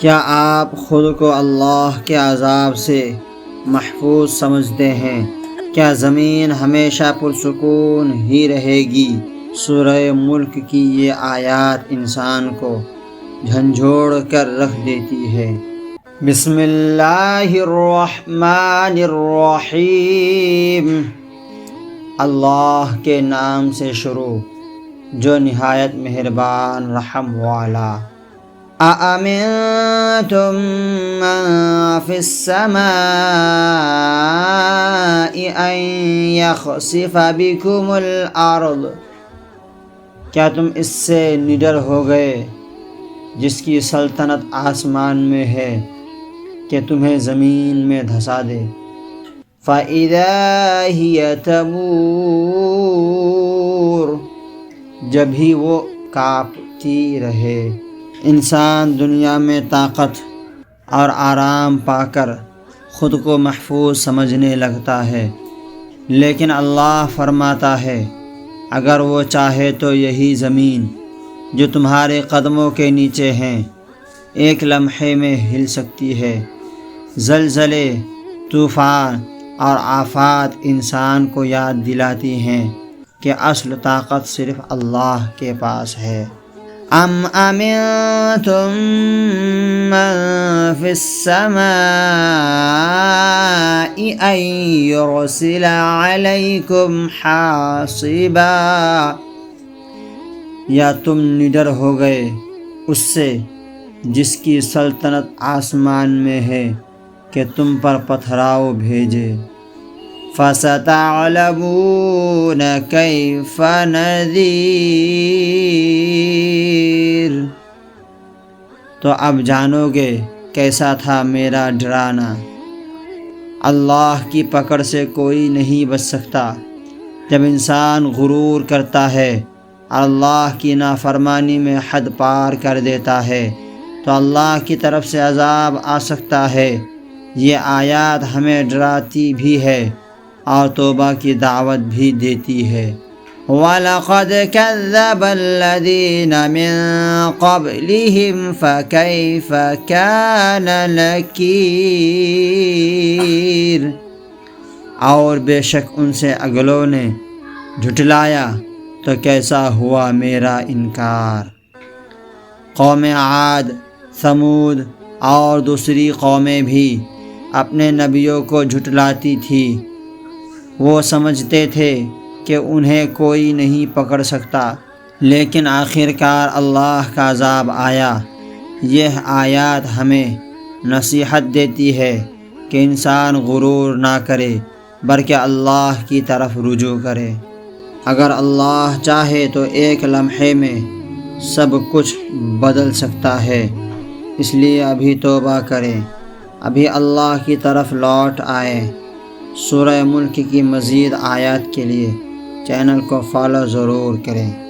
کیا آپ خود کو اللہ کے عذاب سے محفوظ سمجھتے ہیں؟ کیا زمین ہمیشہ پرسکون ہی رہے گی؟ سورہ ملک کی یہ آیات انسان کو جھنجھوڑ کر رکھ دیتی ہے۔ بسم اللہ الرحمن الرحیم۔ اللہ کے نام سے شروع جو نہایت مہربان رحم والا۔ أَأَمِنْتُمْ مَنْ فِي السَّمَاءِ أَنْ يَخْسِفَ بِكُمُ الْأَرْضَ، کیا تم اس سے نڈر ہو گئے جس کی سلطنت آسمان میں ہے کہ تمہیں زمین میں دھسا دے؟ فَإِذَا هِيَ تَمُورُ، جب ہی وہ کانپتی رہے۔ انسان دنیا میں طاقت اور آرام پا کر خود کو محفوظ سمجھنے لگتا ہے، لیکن اللہ فرماتا ہے اگر وہ چاہے تو یہی زمین جو تمہارے قدموں کے نیچے ہیں ایک لمحے میں ہل سکتی ہے۔ زلزلے، طوفان اور آفات انسان کو یاد دلاتی ہیں کہ اصل طاقت صرف اللہ کے پاس ہے۔ ام امنتم من فی السماء ان یرسل علیکم حاصبا، یا تم نڈر ہو گئے اس سے جس کی سلطنت آسمان میں ہے کہ تم پر پتھراؤ بھیجے۔ فَسَتَعْلَمُونَ كَيْفَ نَذِيرٌ، تو اب جانو گے کیسا تھا میرا ڈرانا۔ اللہ کی پکڑ سے کوئی نہیں بچ سکتا۔ جب انسان غرور کرتا ہے اور اللہ کی نافرمانی میں حد پار کر دیتا ہے تو اللہ کی طرف سے عذاب آ سکتا ہے۔ یہ آیات ہمیں ڈراتی بھی ہے اور توبہ کی دعوت بھی دیتی ہے۔ وَلَقَدْ كَذَّبَ الَّذِينَ مِن قَبْلِهِمْ فَكَيْفَ كَانَ نَكِيرٌ، اور بے شک ان سے اگلوں نے جھٹلایا تو کیسا ہوا میرا انکار۔ قوم عاد، ثمود اور دوسری قومیں بھی اپنے نبیوں کو جھٹلاتی تھی۔ وہ سمجھتے تھے کہ انہیں کوئی نہیں پکڑ سکتا، لیکن آخرکار اللہ کا عذاب آیا۔ یہ آیات ہمیں نصیحت دیتی ہے کہ انسان غرور نہ کرے بلکہ اللہ کی طرف رجوع کرے۔ اگر اللہ چاہے تو ایک لمحے میں سب کچھ بدل سکتا ہے، اس لیے ابھی توبہ کریں، ابھی اللہ کی طرف لوٹ آئیں۔ سورہ ملک کی مزید آیات کے لیے چینل کو فالو ضرور کریں۔